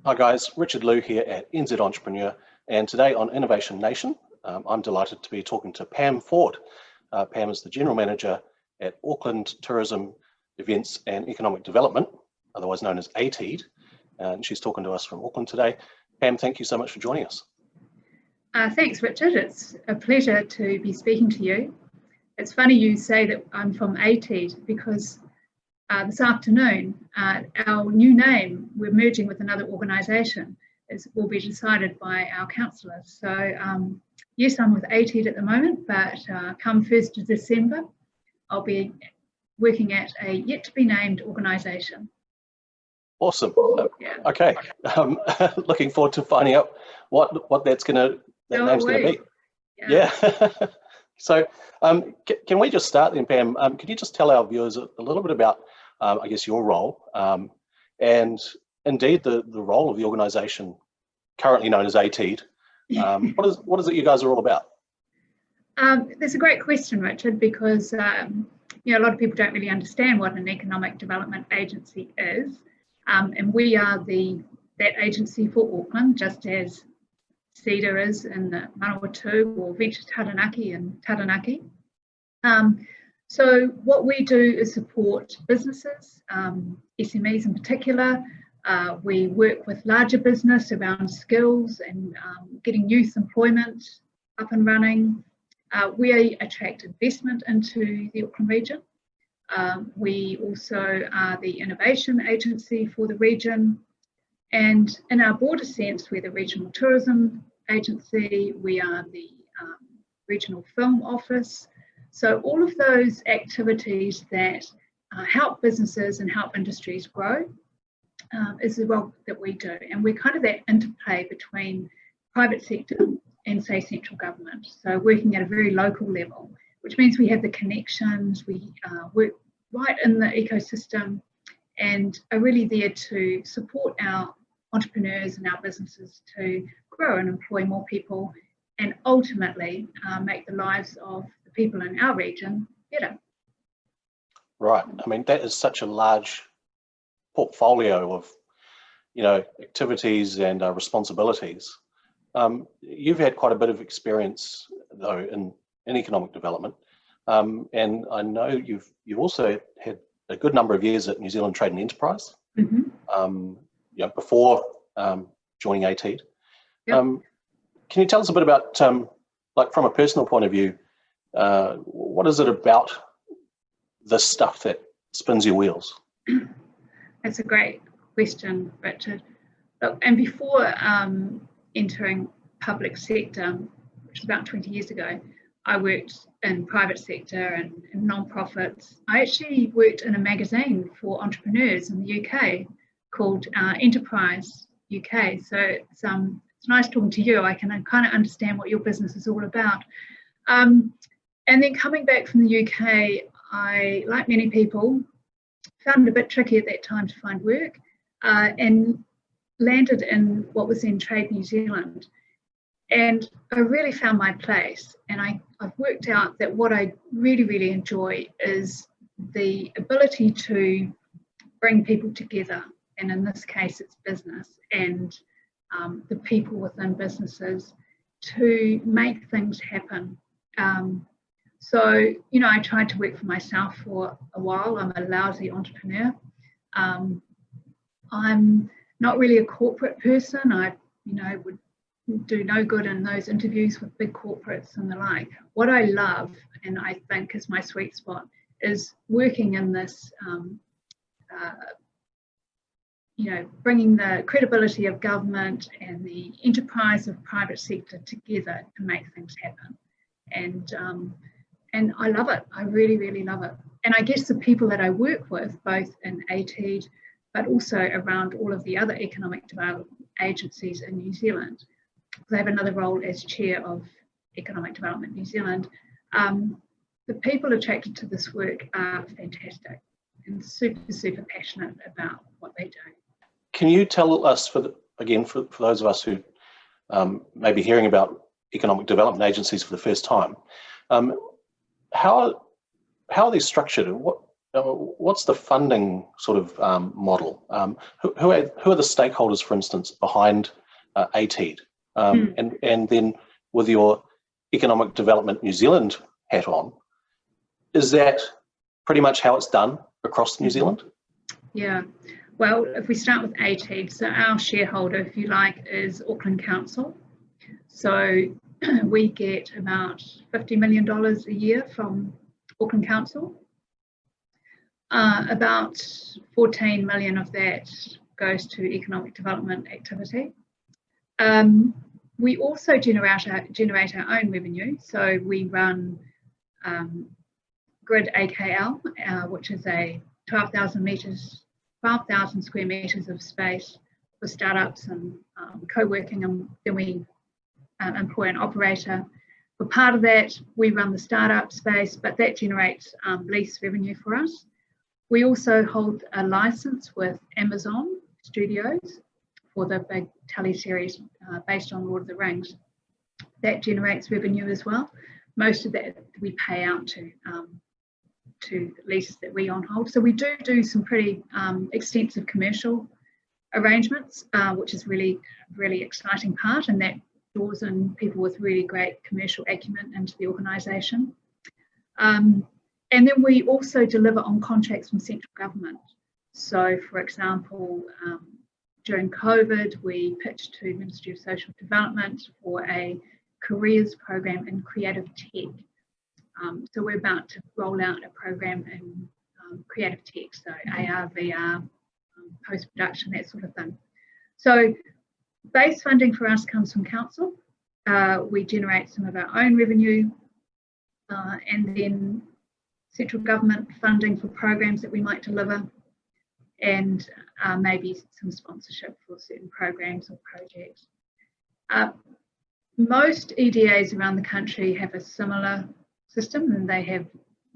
Hi guys, Richard Liu here at NZ Entrepreneur, and today on Innovation Nation, I'm delighted to be talking to Pam Ford. Pam is the General Manager at Auckland Tourism, Events and Economic Development, otherwise known as ATEED, and she's talking to us from Auckland today. Pam, thank you so much for joining us. Thanks, Richard. It's a pleasure to be speaking to you. It's funny you say that I'm from ATEED because this afternoon, our new name, we're merging with another organisation, will be decided by our councillors. So yes, I'm with ATEED at the moment, but come 1st of December, I'll be working at a yet to be named organisation. Awesome. Yeah. Okay. Looking forward to finding out what name's going to be. Yeah. So can we just start then, Pam? Can you just tell our viewers a little bit about I guess your role, and indeed the role of the organisation currently known as ATEED. What is it you guys are all about? That's a great question, Richard, because a lot of people don't really understand what an economic development agency is, and we are that agency for Auckland, just as CEDA is in the Manawatu or Venture Taranaki and Taranaki. So what we do is support businesses, SMEs in particular. We work with larger business around skills and getting youth employment up and running. We attract investment into the Auckland region. We also are the innovation agency for the region. And in our broader sense, we're the regional tourism agency. We are the regional film office. So all of those activities that help businesses and help industries grow is the role that we do. And we're kind of that interplay between private sector and, say, central government. So working at a very local level, which means we have the connections, we work right in the ecosystem and are really there to support our entrepreneurs and our businesses to grow and employ more people and ultimately make the lives of people in our region better. Right. I mean, that is such a large portfolio of, activities and responsibilities. You've had quite a bit of experience, though, in economic development, and I know you've also had a good number of years at New Zealand Trade and Enterprise. Mm-hmm. Before joining ATEED. Yep. Can you tell us a bit about, like, from a personal point of view? What is it about this stuff that spins your wheels? That's a great question, Richard. Look, and before entering public sector, which was about 20 years ago, I worked in private sector and in non-profits. I actually worked in a magazine for entrepreneurs in the UK called Enterprise UK. So it's nice talking to you. I can kind of understand what your business is all about. And then coming back from the UK, I, like many people, found it a bit tricky at that time to find work and landed in what was then Trade New Zealand. And I really found my place. And I've worked out that what I really, really enjoy is the ability to bring people together. And in this case, it's business and the people within businesses to make things happen. So, I tried to work for myself for a while. I'm a lousy entrepreneur. I'm not really a corporate person. I, would do no good in those interviews with big corporates and the like. What I love, and I think is my sweet spot, is working in this, bringing the credibility of government and the enterprise of private sector together to make things happen. And I love it. I really, really love it. And I guess the people that I work with, both in ATEED, but also around all of the other economic development agencies in New Zealand, because I have another role as chair of Economic Development New Zealand, the people attracted to this work are fantastic and super, super passionate about what they do. Can you tell us, for those of us who may be hearing about economic development agencies for the first time, how are they structured, and what's the funding sort of model? Who are the stakeholders, for instance, behind ATEED? And then with your Economic Development New Zealand hat on, is that pretty much how it's done across New Zealand? Yeah, well, if we start with ATEED, so our shareholder, if you like, is Auckland Council. So we get about $50 million a year from Auckland Council. About 14 million of that goes to economic development activity. We also generate our own revenue. So we run Grid AKL, which is a 12,000 square meters of space for startups and co-working, and then we employ an operator. For part of that, we run the startup space, but that generates lease revenue for us. We also hold a license with Amazon Studios for the big teleseries based on Lord of the Rings. That generates revenue as well. Most of that we pay out to leases that we on hold. So we do some pretty extensive commercial arrangements, which is really exciting part, and that draws in people with really great commercial acumen into the organisation. And then we also deliver on contracts from central government. So, for example, during COVID, we pitched to the Ministry of Social Development for a careers program in creative tech. So we're about to roll out a program in creative tech, so AR, VR, post-production, that sort of thing. So base funding for us comes from council. We generate some of our own revenue, and then central government funding for programs that we might deliver, and maybe some sponsorship for certain programs or projects. Most EDAs around the country have a similar system, and they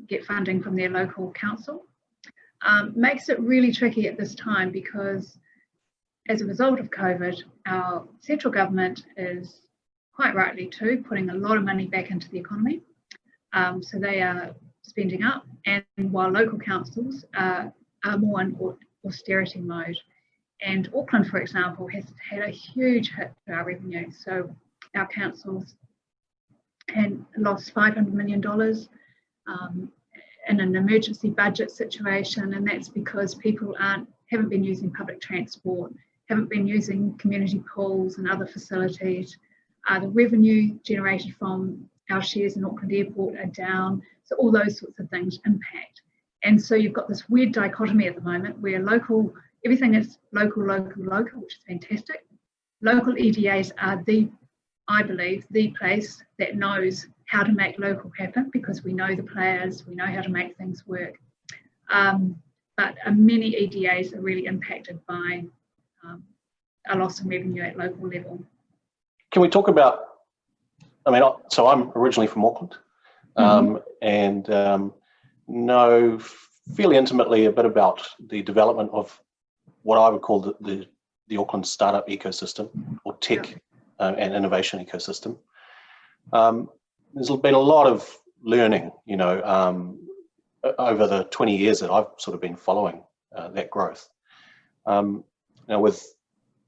get funding from their local council. Makes it really tricky at this time because as a result of COVID, our central government is quite rightly too putting a lot of money back into the economy. So they are spending up, and while local councils are more in austerity mode. And Auckland, for example, has had a huge hit to our revenue. So our councils had lost $500 million in an emergency budget situation, and that's because people haven't been using public transport, haven't been using community pools and other facilities. The revenue generated from our shares in Auckland Airport are down, so all those sorts of things impact. And so you've got this weird dichotomy at the moment where everything is local, which is fantastic. Local EDAs are I believe, the place that knows how to make local happen, because we know the players, we know how to make things work. But many EDAs are really impacted by a loss in revenue at local level. Can we talk about, so I'm originally from Auckland, and know fairly intimately a bit about the development of what I would call the Auckland startup ecosystem, or tech and innovation ecosystem. There's been a lot of learning, over the 20 years that I've sort of been following that growth. Now, with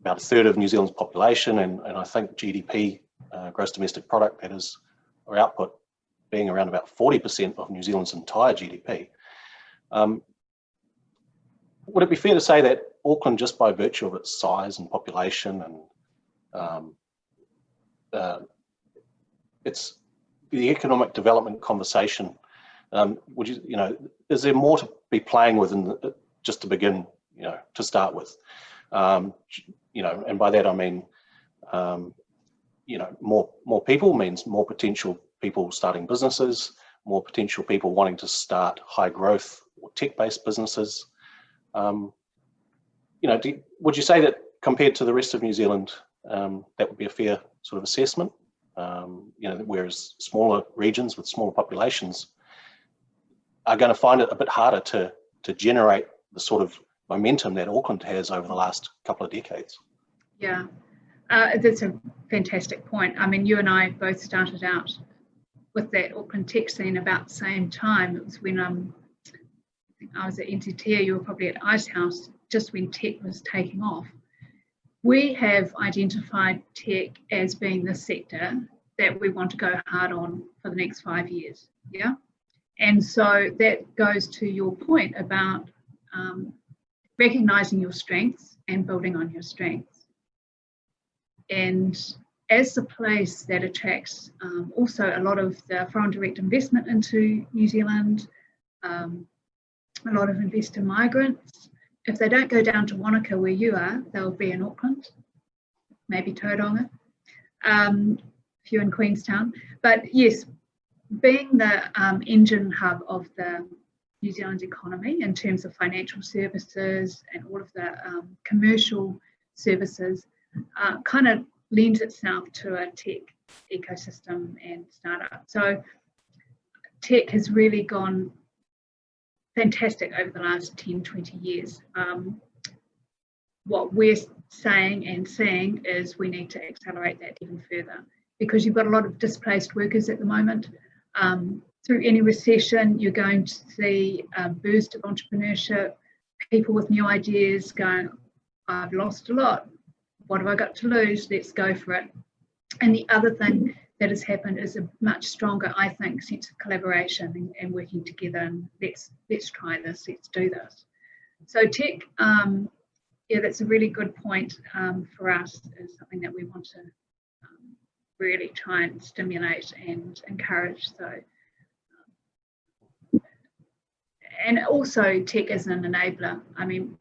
about a third of New Zealand's population, and I think GDP, gross domestic product, that is, or output, being around about 40% of New Zealand's entire GDP. Would it be fair to say that Auckland, just by virtue of its size and population and it's the economic development conversation, is there more to be playing with just to begin, to start with? And by that I mean, more people means more potential people starting businesses, more potential people wanting to start high growth or tech-based businesses. Would you say that compared to the rest of New Zealand, that would be a fair sort of assessment? Whereas smaller regions with smaller populations are going to find it a bit harder to generate the sort of momentum that Auckland has over the last couple of decades. Yeah, that's a fantastic point. I mean, you and I both started out with that Auckland tech scene about the same time. It was when I was at NZT, you were probably at Icehouse just when tech was taking off. We have identified tech as being the sector that we want to go hard on for the next 5 years. Yeah. And so that goes to your point about recognizing your strengths and building on your strengths. And as the place that attracts also a lot of the foreign direct investment into New Zealand, a lot of investor migrants, if they don't go down to Wanaka where you are, they'll be in Auckland, maybe Tauranga, a few in Queenstown. But yes, being the engine hub of the New Zealand's economy in terms of financial services and all of the commercial services kind of lends itself to a tech ecosystem and startup. So tech has really gone fantastic over the last 10, 20 years. What we're saying and seeing is we need to accelerate that even further, because you've got a lot of displaced workers at the moment. Through any recession, you're going to see a burst of entrepreneurship, people with new ideas going, I've lost a lot. What have I got to lose? Let's go for it. And the other thing that has happened is a much stronger, I think, sense of collaboration and working together. And let's try this, let's do this. So tech, yeah, that's a really good point for us, is something that we want to really try and stimulate and encourage. So, and also tech is an enabler. I mean,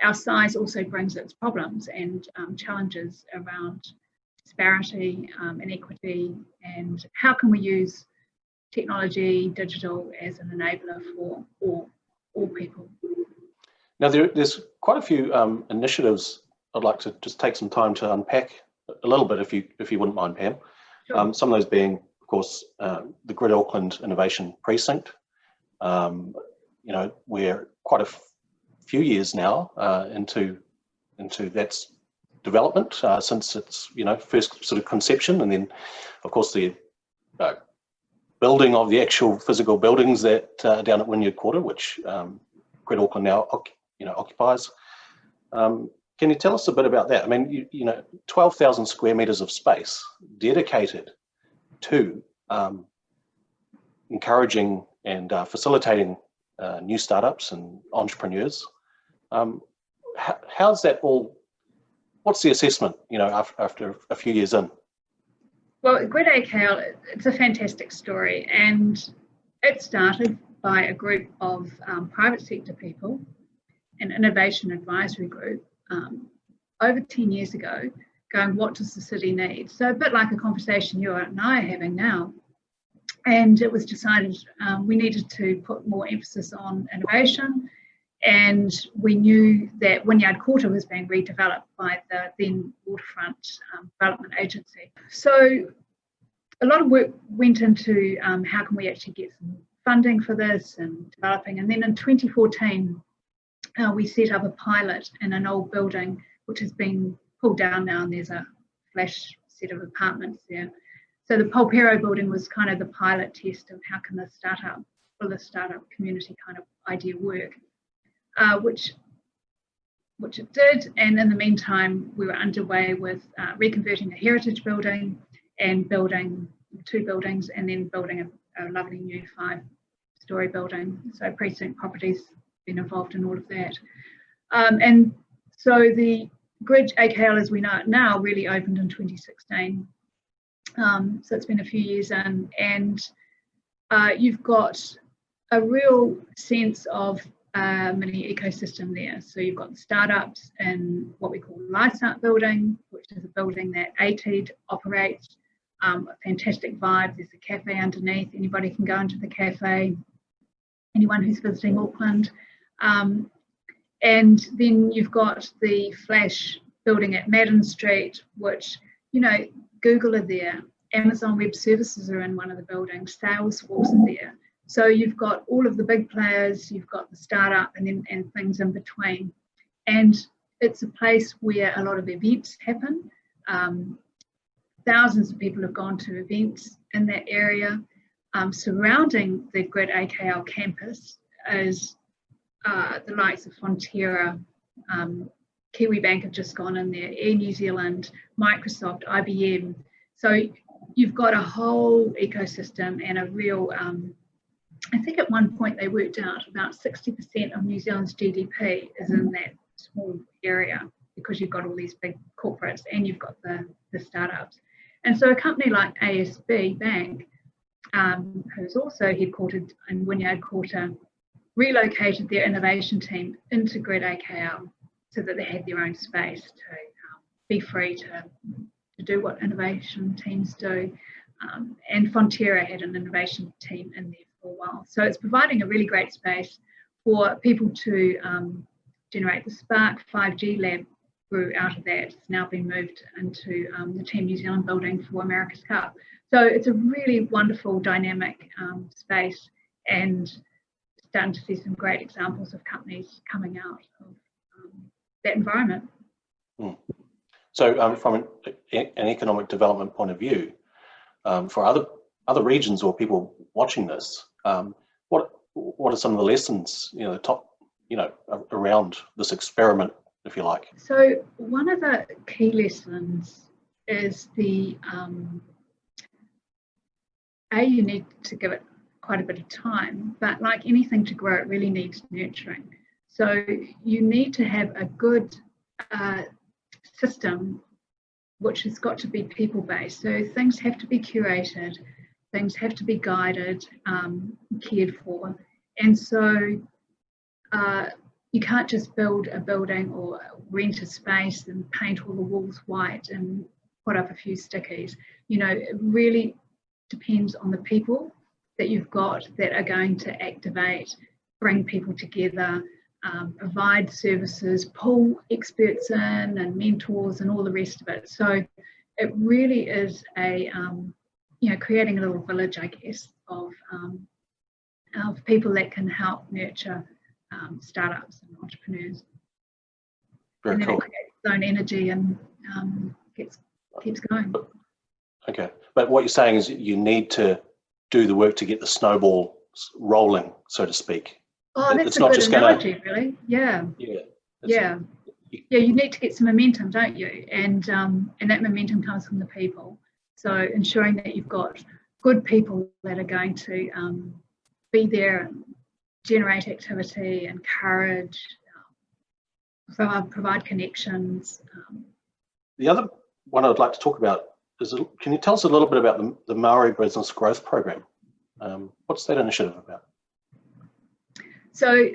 our size also brings its problems and challenges around disparity, inequity, and how can we use technology, digital as an enabler for all people. Now, there's quite a few initiatives I'd like to just take some time to unpack a little bit, if you wouldn't mind, Pam. Sure. Some of those being, of course, the Grid Auckland Innovation Precinct. You know, we're quite a few years now into that's development since its first sort of conception, and then of course the building of the actual physical buildings that down at Wynyard Quarter, which Grid Auckland now occupies. Can you tell us a bit about that? I mean, 12,000 square meters of space dedicated to encouraging and facilitating new startups and entrepreneurs. How's that all? What's the assessment, after a few years in? Well, Grid AKL, it's a fantastic story, and it started by a group of private sector people, an innovation advisory group, over 10 years ago, going, what does the city need? So a bit like a conversation you and I are having now. And it was decided we needed to put more emphasis on innovation. And we knew that Wynyard Quarter was being redeveloped by the then Waterfront Development Agency. So a lot of work went into how can we actually get some funding for this and developing. And then in 2014, we set up a pilot in an old building, which has been pulled down now, and there's a flash set of apartments there. So the Polpero building was kind of the pilot test of how can the startup community kind of idea work, which it did. And in the meantime, we were underway with reconverting a heritage building and building 2 buildings, and then building a lovely new 5-story building. So Precinct Properties been involved in all of that. And so the Grid AKL as we know it now really opened in 2016. So it's been a few years in, and you've got a real sense of mini ecosystem there. So you've got the startups in what we call Lights Out Building, which is a building that ATEED operates. A fantastic vibe. There's a cafe underneath. Anybody can go into the cafe. Anyone who's visiting Auckland. And then you've got the Flash building at Madden Street, which, Google are there, Amazon Web Services are in one of the buildings, Salesforce are there. So you've got all of the big players, you've got the startup and things in between. And it's a place where a lot of events happen. Thousands of people have gone to events in that area. Surrounding the Grid AKL campus is the likes of Fonterra, Kiwi Bank have just gone in there, Air New Zealand, Microsoft, IBM. So you've got a whole ecosystem and a real, I think at one point they worked out about 60% of New Zealand's GDP is in that small area, because you've got all these big corporates and you've got the startups. And so a company like ASB Bank, who's also headquartered in Wynyard Quarter, relocated their innovation team into Grid AKL so that they had their own space to be free to do what innovation teams do. And Fonterra had an innovation team in there for a while. So it's providing a really great space for people to generate. The Spark 5G lab grew out of that. It's now been moved into the Team New Zealand building for America's Cup. So it's a really wonderful, dynamic space, and starting to see some great examples of companies coming out of that environment. So from an economic development point of view, for other regions or people watching this, what are some of the lessons, around this experiment, if you like? So one of the key lessons is you need to give it quite a bit of time, but like anything to grow, it really needs nurturing. So you need to have a good system which has got to be people-based. So things have to be curated, things have to be guided, cared for. And so you can't just build a building or rent a space and paint all the walls white and put up a few stickies. It really depends on the people that you've got that are going to activate, bring people together, provide services, pull experts in and mentors and all the rest of it. So it really is creating a little village, I guess, of people that can help nurture startups and entrepreneurs. Very and then cool. It creates its own energy and keeps going. Okay, but what you're saying is you need to do the work to get the snowball rolling, so to speak. Oh, that's it's a not good just analogy, really. Yeah. Yeah. You need to get some momentum, don't you? And that momentum comes from the people. So ensuring that you've got good people that are going to be there and generate activity, encourage, provide connections. The other one I'd like to talk about is, can you tell us a little bit about the Maori Business Growth Program? What's that initiative about? So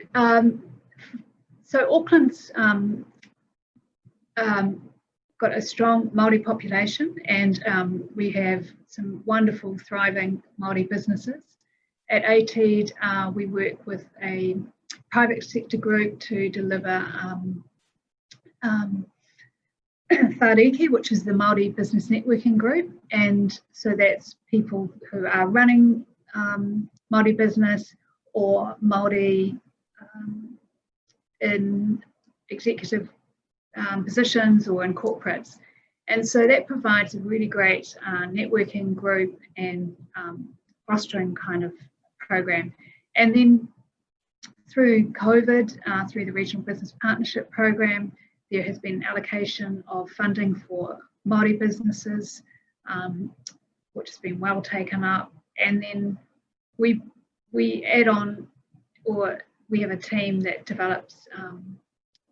Auckland's got a strong Maori population, and we have some wonderful, thriving Maori businesses. At ATEED, we work with a private sector group to deliver Whariki, which is the Maori Business Networking Group, and so that's people who are running Maori business or Maori in executive positions or in corporates. And so that provides a really great networking group and fostering kind of program. And then through COVID, through the Regional Business Partnership Program, there has been allocation of funding for Maori businesses, which has been well taken up. And then we add on, or we have a team that develops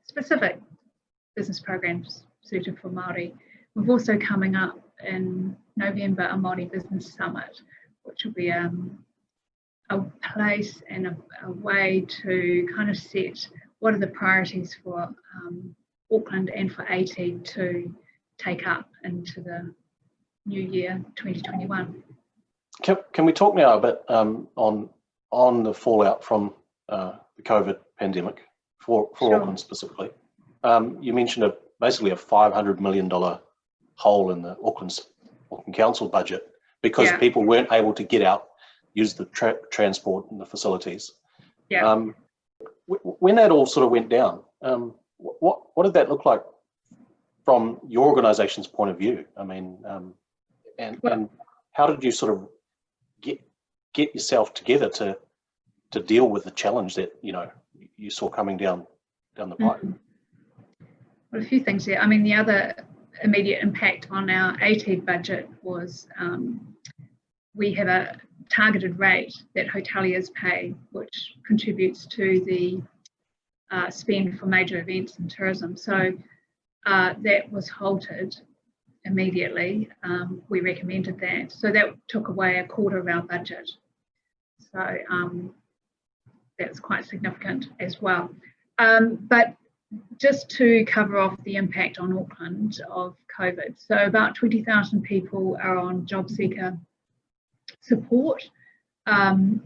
specific business programs suited for Maori. We've also coming up in November a Maori Business Summit, which will be a place and a way to kind of set what are the priorities for Auckland and for ATEED to take up into the new year 2021. Can we talk now a bit on the fallout from the COVID pandemic for Sure. Auckland specifically? You mentioned basically a $500 million hole in the Auckland Council budget because people weren't able to get out, use the transport and the facilities. Yeah. When that all sort of went down, what did that look like from your organisation's point of view? I mean, and how did you sort of get yourself together to deal with the challenge that you saw coming down the pipe? Well, a few things there. I mean, the other immediate impact on our ATEED budget was we have a targeted rate that hoteliers pay, which contributes to the spend for major events and tourism. So that was halted immediately. We recommended that. So that took away a quarter of our budget. So that's quite significant as well. But just to cover off the impact on Auckland of COVID, so about 20,000 people are on job seeker support. And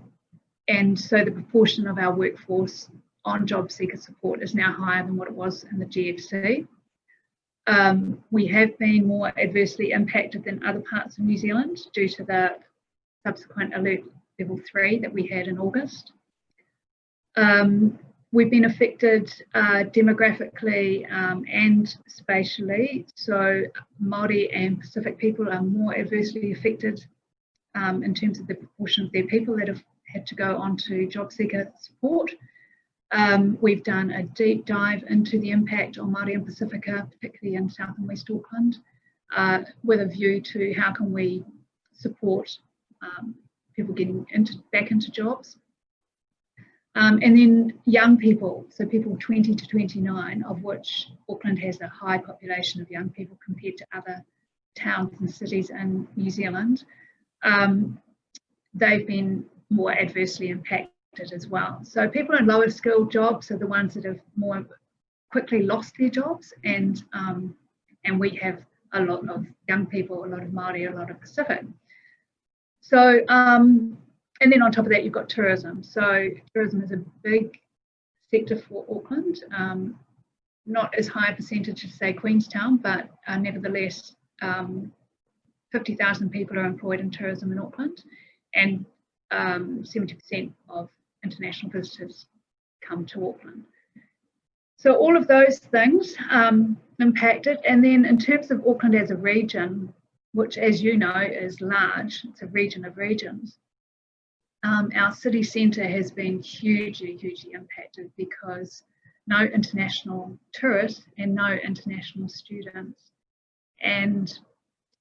so the proportion of our workforce on job seeker support is now higher than what it was in the GFC. We have been more adversely impacted than other parts of New Zealand due to the subsequent alert level 3 that we had in August. We've been affected demographically and spatially. So Maori and Pacific people are more adversely affected in terms of the proportion of their people that have had to go onto job seeker support. We've done a deep dive into the impact on Maori and Pacifica, particularly in South and West Auckland, with a view to how can we support people getting back into jobs. And then young people, so people 20 to 29, of which Auckland has a high population of young people compared to other towns and cities in New Zealand. They've been more adversely impacted as well. So people in lower skilled jobs are the ones that have more quickly lost their jobs, and we have a lot of young people, a lot of Maori, a lot of Pacific. So and then on top of that, you've got tourism. So tourism is a big sector for Auckland, not as high a percentage as, say, Queenstown, but nevertheless, 50,000 people are employed in tourism in Auckland, and 70% of international visitors come to Auckland. So all of those things impacted. And then in terms of Auckland as a region, which, as you know, is large, it's a region of regions, our city centre has been hugely impacted because no international tourists and no international students. And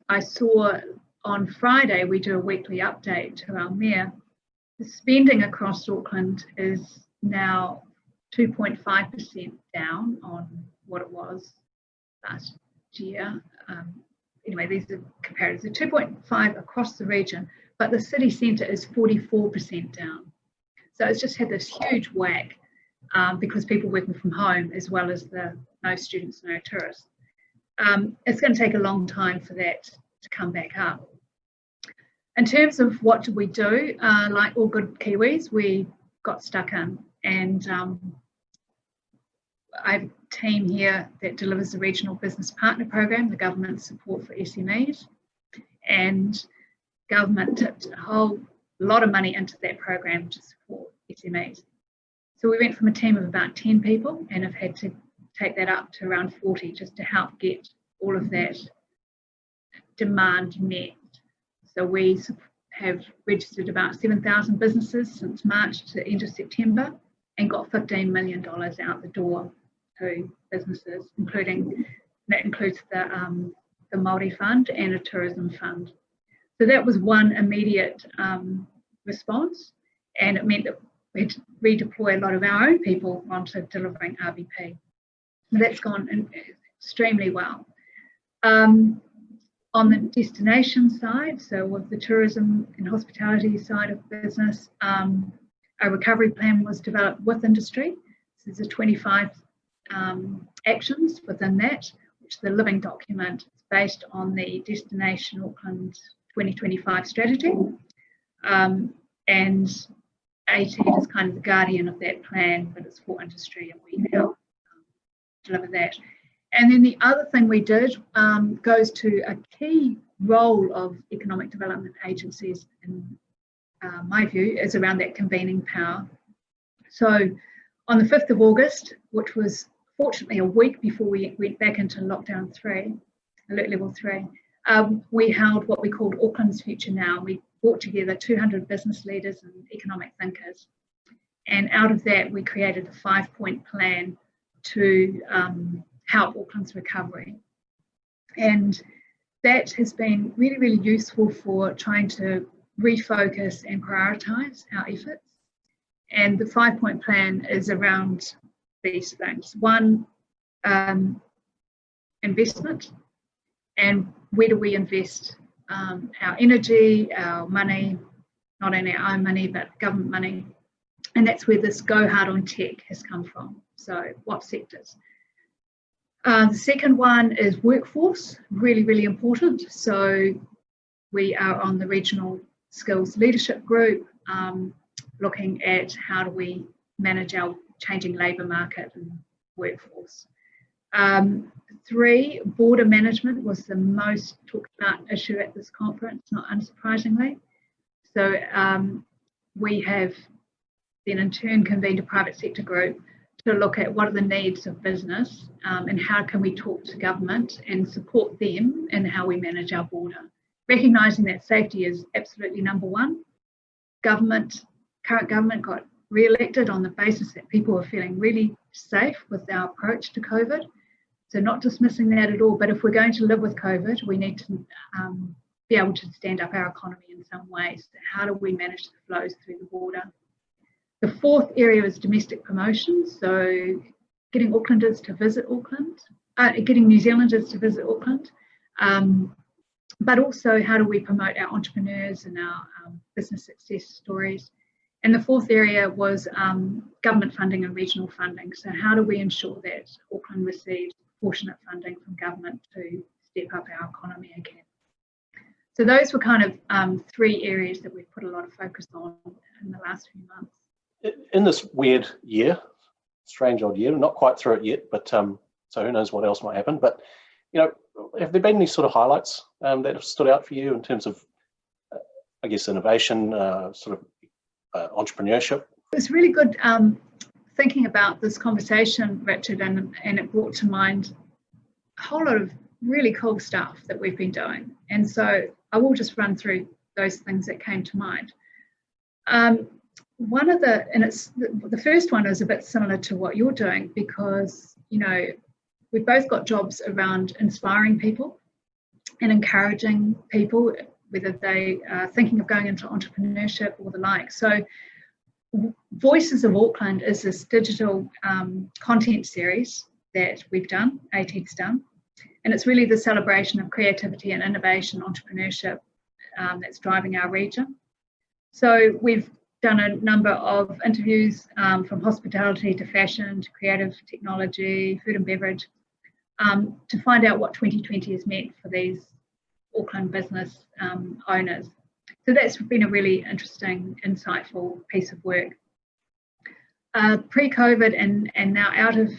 I saw on Friday, we do a weekly update to our mayor. The spending across Auckland is now 2.5% down on what it was last year. Anyway, these are comparatives. So 2.5 across the region, but the city centre is 44% down. So it's just had this huge whack because people working from home, as well as the no students, no tourists. It's going to take a long time for that to come back up. In terms of what do we do, like all good Kiwis, we got stuck in, and I have a team here that delivers the Regional Business Partner Program, the government support for SMEs, and government tipped a whole lot of money into that program to support SMEs. So we went from a team of about 10 people and have had to take that up to around 40 just to help get all of that demand met. So we have registered about 7,000 businesses since March to the end of September and got $15 million out the door to businesses, that includes the Maori fund and a tourism fund. So that was one immediate response, and it meant that we had to redeploy a lot of our own people onto delivering RBP. And that's gone extremely well. On the destination side, so with the tourism and hospitality side of business, a recovery plan was developed with industry. So there's 25 actions within that, which is the living document. It's based on the Destination Auckland 2025 strategy. And ATEED is kind of the guardian of that plan, but it's for industry, and we help deliver that. And then the other thing we did goes to a key role of economic development agencies, in my view, is around that convening power. So on the 5th of August, which was fortunately a week before we went back into lockdown 3, alert level 3, we held what we called Auckland's Future Now. We brought together 200 business leaders and economic thinkers, And out of that, we created a 5-point plan to help Auckland's recovery. And that has been really, really useful for trying to refocus and prioritise our efforts. And the 5-point plan is around these things. One, investment, and where do we invest our energy, our money, not only our own money, but government money. And that's where this go hard on tech has come from. So what sectors? The second one is workforce, really, really important. So we are on the regional skills leadership group, looking at how do we manage our changing labour market and workforce. 3, border management was the most talked about issue at this conference, not unsurprisingly. So we have then in turn convened a private sector group to look at what are the needs of business and how can we talk to government and support them in how we manage our border. Recognising that safety is absolutely number one. Current government got re-elected on the basis that people were feeling really safe with our approach to COVID. So not dismissing that at all, but if we're going to live with COVID, we need to be able to stand up our economy in some ways. How do we manage the flows through the border? The 4th area is domestic promotion. So getting Aucklanders to visit Auckland, getting New Zealanders to visit Auckland, but also how do we promote our entrepreneurs and our business success stories. And the 4th area was government funding and regional funding. So how do we ensure that Auckland receives proportionate funding from government to step up our economy again? So those were kind of 3 areas that we've put a lot of focus on in the last few months. In this weird year, strange old year, not quite through it yet, but so who knows what else might happen. But, you know, have there been any sort of highlights that have stood out for you in terms of, I guess, innovation, sort of entrepreneurship? It's really good thinking about this conversation, Richard, and it brought to mind a whole lot of really cool stuff that we've been doing. And so I will just run through those things that came to mind. One of the first one is a bit similar to what you're doing because, you know, we've both got jobs around inspiring people and encouraging people, whether they are thinking of going into entrepreneurship or the like. So Voices of Auckland is this digital content series that we've done, ATEED's done, and it's really the celebration of creativity and innovation, entrepreneurship that's driving our region. So we've done a number of interviews from hospitality to fashion to creative technology, food and beverage, to find out what 2020 has meant for these Auckland business owners. So that's been a really interesting, insightful piece of work. Pre-COVID and now out of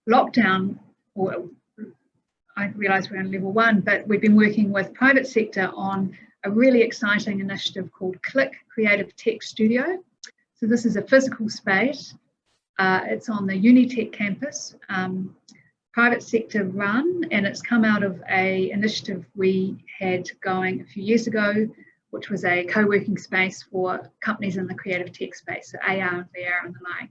lockdown, or I realise we're on level 1, but we've been working with private sector on a really exciting initiative called Click Creative Tech Studio. So this is a physical space. It's on the Unitech campus, private sector run, and it's come out of an initiative we had going a few years ago, which was a co-working space for companies in the creative tech space, so AR and VR and the like.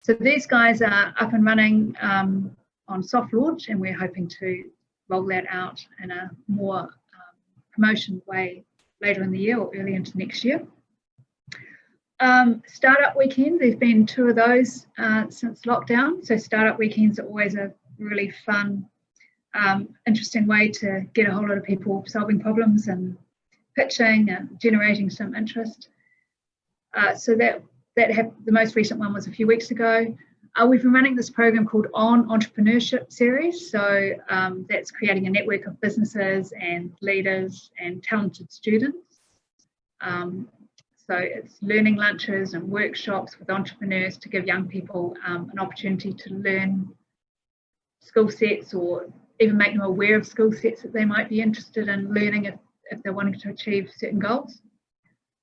So these guys are up and running on soft launch, and we're hoping to roll that out in a more promotion way later in the year or early into next year. Startup weekend, there's been 2 of those since lockdown. So startup weekends are always a really fun, interesting way to get a whole lot of people solving problems and pitching and generating some interest. So the most recent one was a few weeks ago. We've been running this program called On Entrepreneurship series. So that's creating a network of businesses and leaders and talented students. So it's learning lunches and workshops with entrepreneurs to give young people an opportunity to learn skill sets or even make them aware of skill sets that they might be interested in learning if they're wanting to achieve certain goals.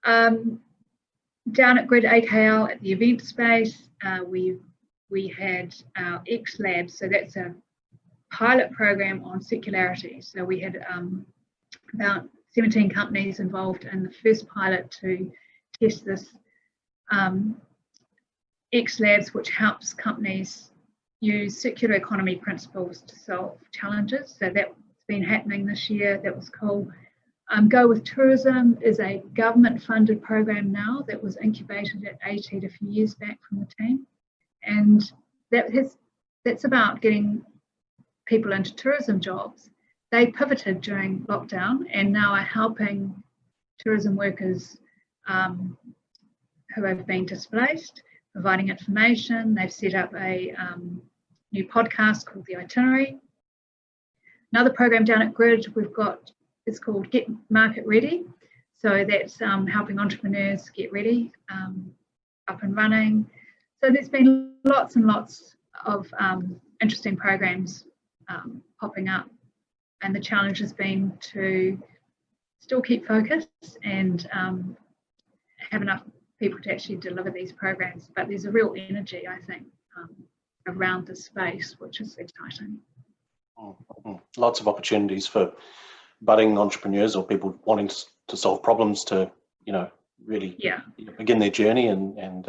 Down at Grid AKL at the event space, we had our X Lab, so that's a pilot program on circularity. So we had about 17 companies involved in the first pilot to test this X Labs, which helps companies use circular economy principles to solve challenges. So that's been happening this year. That was cool. Go with Tourism is a government-funded program now that was incubated at ATEED a few years back from the team, and that's about getting people into tourism jobs. They pivoted during lockdown and now are helping tourism workers who have been displaced, providing information. They've set up a new podcast called The Itinerary. Another program down at Grid we've got is called Get Market Ready. So that's helping entrepreneurs get ready, up and running. So there's been lots and lots of interesting programs popping up. And the challenge has been to still keep focus and have enough people to actually deliver these programs. But there's a real energy, I think, around this space, which is exciting. Lots of opportunities for budding entrepreneurs or people wanting to solve problems to, really begin their journey and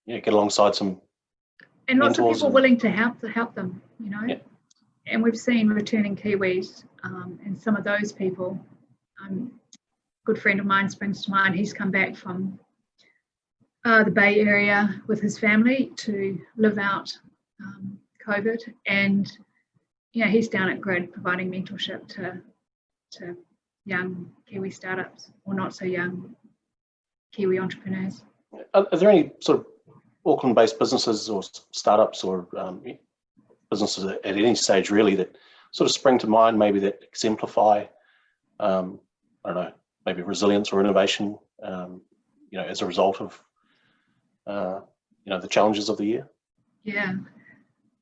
get alongside some and lots of people willing to help them, Yeah. And we've seen returning Kiwis and some of those people. A good friend of mine springs to mind. He's come back from the Bay Area with his family to live out COVID, and he's down at Grid providing mentorship to young Kiwi startups or not so young Kiwi entrepreneurs. Are there any sort of Auckland-based businesses or startups or businesses at any stage really that sort of spring to mind, maybe that exemplify, I don't know, maybe resilience or innovation, as a result of, the challenges of the year? Yeah,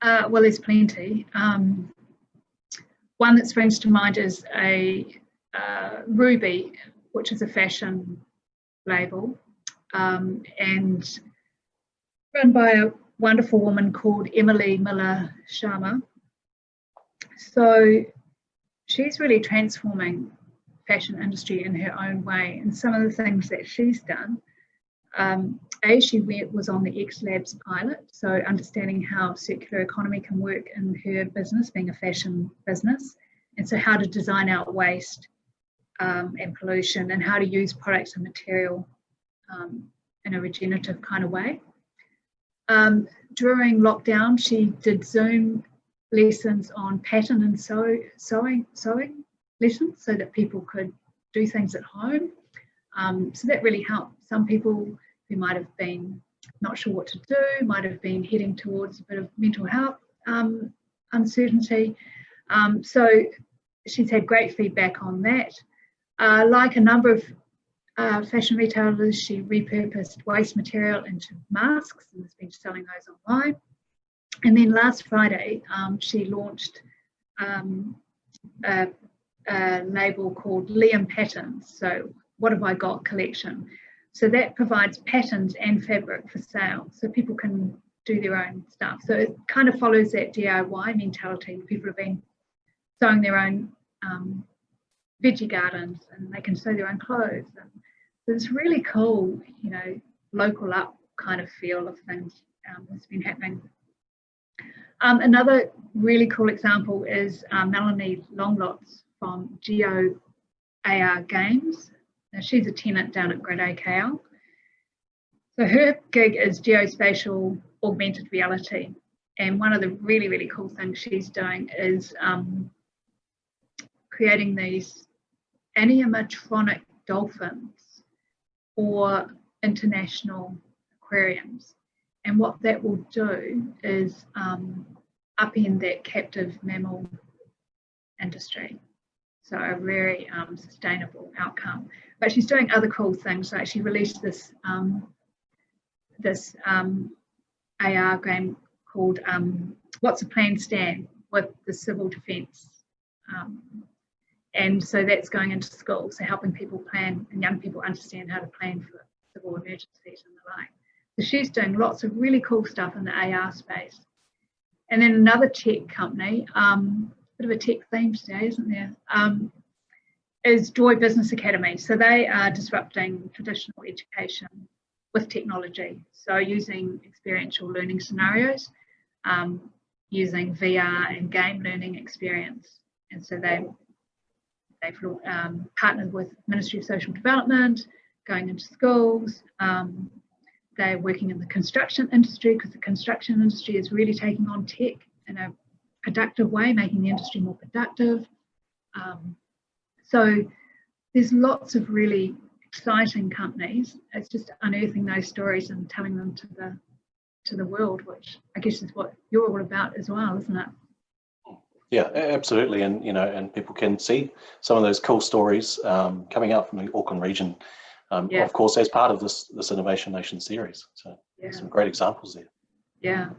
well, there's plenty. One that springs to mind is a Ruby, which is a fashion label, and run by a wonderful woman called Emily Miller Sharma. So she's really transforming fashion industry in her own way, and some of the things that she's done. She was on the X Labs pilot, so understanding how circular economy can work in her business, being a fashion business, and so how to design out waste and pollution, and how to use products and material in a regenerative kind of way. During lockdown, she did Zoom lessons on pattern and sewing lessons so that people could do things at home. So that really helped some people who might have been not sure what to do, might have been heading towards a bit of mental health uncertainty. So she's had great feedback on that. Like a number of fashion retailers, she repurposed waste material into masks and has been selling those online. And then last Friday, she launched a label called Liam Patterns. So what have I got collection. So that provides patterns and fabric for sale, so people can do their own stuff. So it kind of follows that DIY mentality. People have been sewing their own veggie gardens, and they can sew their own clothes. And so it's really cool, local up kind of feel of things that's been happening. Another really cool example is Melanie Longlots from Geo AR Games. Now, she's a tenant down at Grid AKL. So her gig is geospatial augmented reality. And one of the really, really cool things she's doing is creating these animatronic dolphins for international aquariums. And what that will do is upend that captive mammal industry. So a very sustainable outcome. But she's doing other cool things. Like she released this AR game called What's a Plan Stan with the civil defence. And so that's going into schools, so helping people plan and young people understand how to plan for civil emergencies and the like. So she's doing lots of really cool stuff in the AR space. And then another tech company, bit of a tech theme today, isn't there? Is Joy Business Academy. So they are disrupting traditional education with technology. So using experiential learning scenarios, using VR and game learning experience. And so they've partnered with Ministry of Social Development, going into schools. They're working in the construction industry, because the construction industry is really taking on tech in a productive way, making the industry more productive. So there's lots of really exciting companies. It's just unearthing those stories and telling them to the world, which I guess is what you're all about as well, isn't it? Yeah, absolutely. And, you know, and people can see some of those cool stories coming out from the Auckland region, of course, as part of this Innovation Nation series. So some great examples there. Yeah.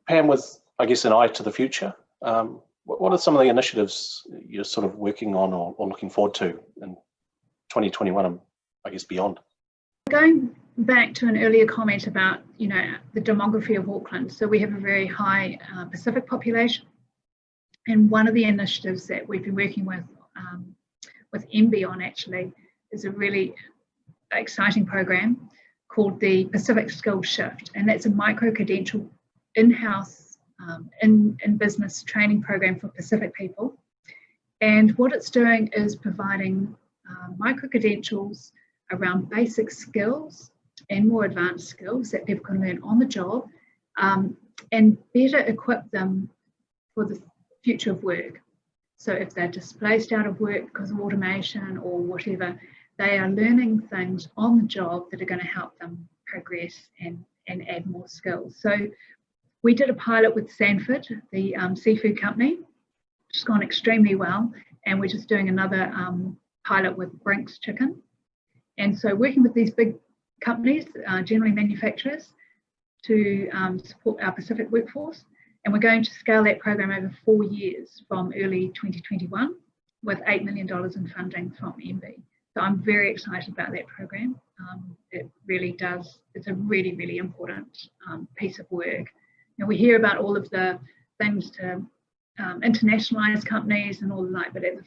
Pam, with, I guess, an eye to the future, what are some of the initiatives you're sort of working on or looking forward to in 2021 and, I guess, beyond? Going back to an earlier comment about, you know, the demography of Auckland. So we have a very high Pacific population. And one of the initiatives that we've been working with MB on actually is a really exciting program called the Pacific Skills Shift. And that's a micro-credential in-house in business training program for Pacific people. And what it's doing is providing micro-credentials around basic skills and more advanced skills that people can learn on the job, and better equip them for the future of work. So if they're displaced out of work because of automation or whatever, they are learning things on the job that are going to help them progress and add more skills. So we did a pilot with Sanford, the seafood company, which has gone extremely well, and we're just doing another pilot with Brink's Chicken. And so working with these big companies, generally manufacturers, to support our Pacific workforce. And we're going to scale that program over 4 years from early 2021 with $8 million in funding from MB. So I'm very excited about that program. It really does, it's a really, really important piece of work. You know, we hear about all of the things to internationalize companies and all the like, but at the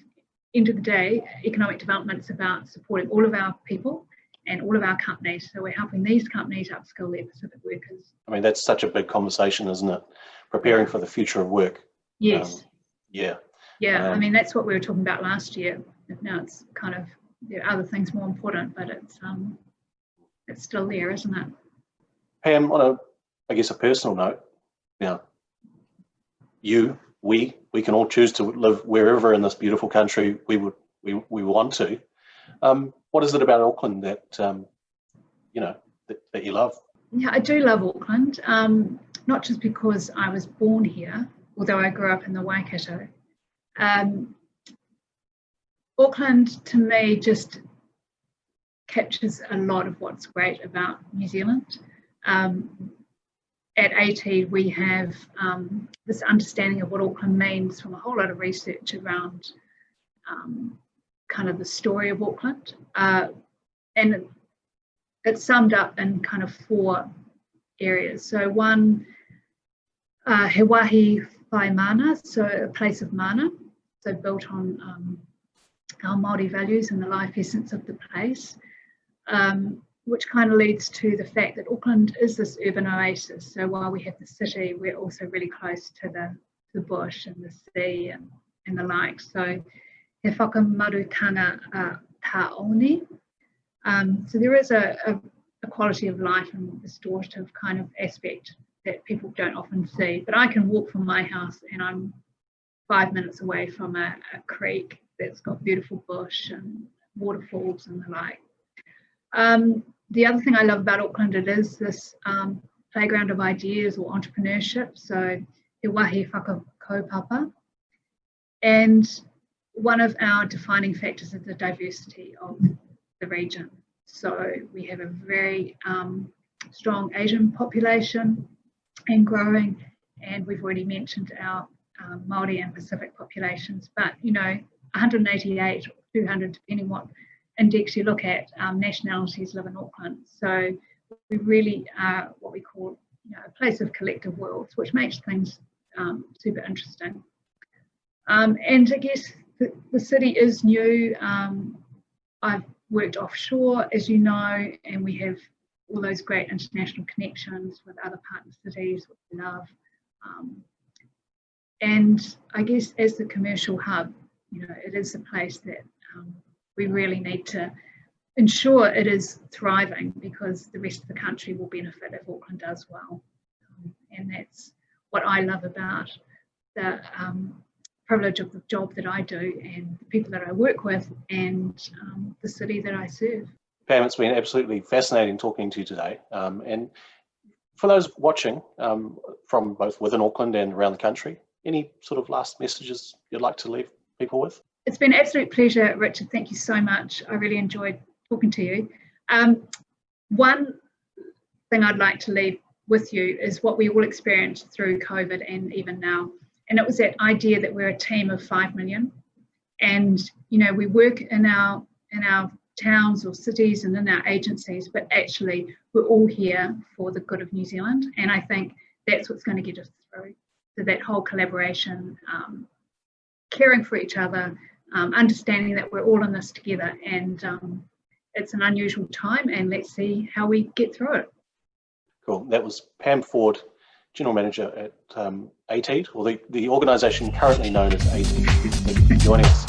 end of the day, economic development is about supporting all of our people and all of our companies. So we're helping these companies upskill their Pacific workers. I mean, that's such a big conversation, isn't it? Preparing for the future of work. Yes. Yeah. I mean, that's what we were talking about last year. Now it's kind of, there are other things more important, but it's still there, isn't it? Pam, on I guess a personal note, now, we can all choose to live wherever in this beautiful country we want to. What is it about Auckland that that you love? Yeah, I do love Auckland, not just because I was born here, although I grew up in the Waikato. Auckland, to me, just captures a lot of what's great about New Zealand. At ATEED, we have this understanding of what Auckland means from a whole lot of research around kind of the story of Auckland. And it's summed up in kind of 4 areas. So one, He Wahi Whai Mana, so a place of mana, so built on our Maori values and the life essence of the place, which kind of leads to the fact that Auckland is this urban oasis. So while we have the city, we're also really close to the bush and the sea and the like. So he whakamarutanga taone. So there is a quality of life and restorative kind of aspect that people don't often see. But I can walk from my house and I'm 5 minutes away from a creek that's got beautiful bush and waterfalls and the like. The other thing I love about Auckland, it is this playground of ideas or entrepreneurship. So he wahi whakakaupapa. And one of our defining factors is the diversity of the region. So we have a very strong Asian population and growing, and we've already mentioned our Maori and Pacific populations, but 188 or 200, depending what index you look at, nationalities live in Auckland. So we really are what we call a place of collective worlds, which makes things super interesting. And I guess the city is new. I've worked offshore, as you know, and we have all those great international connections with other partner cities, which we love. And I guess as the commercial hub, it is a place that we really need to ensure it is thriving, because the rest of the country will benefit if Auckland does well. And that's what I love about the privilege of the job that I do, and the people that I work with, and the city that I serve. Pam, it's been absolutely fascinating talking to you today. And for those watching from both within Auckland and around the country, any sort of last messages you'd like to leave people with? It's been an absolute pleasure, Richard. Thank you so much. I really enjoyed talking to you. One thing I'd like to leave with you is what we all experienced through COVID and even now. And it was that idea that we're a team of 5 million. And, we work in our towns or cities and in our agencies, but actually we're all here for the good of New Zealand. And I think that's what's going to get us through. So that whole collaboration, caring for each other, understanding that we're all in this together, and it's an unusual time, and let's see how we get through it. Cool. That was Pam Ford, General Manager at ATEED, or the organisation currently known as ATEED. Thank you for joining us.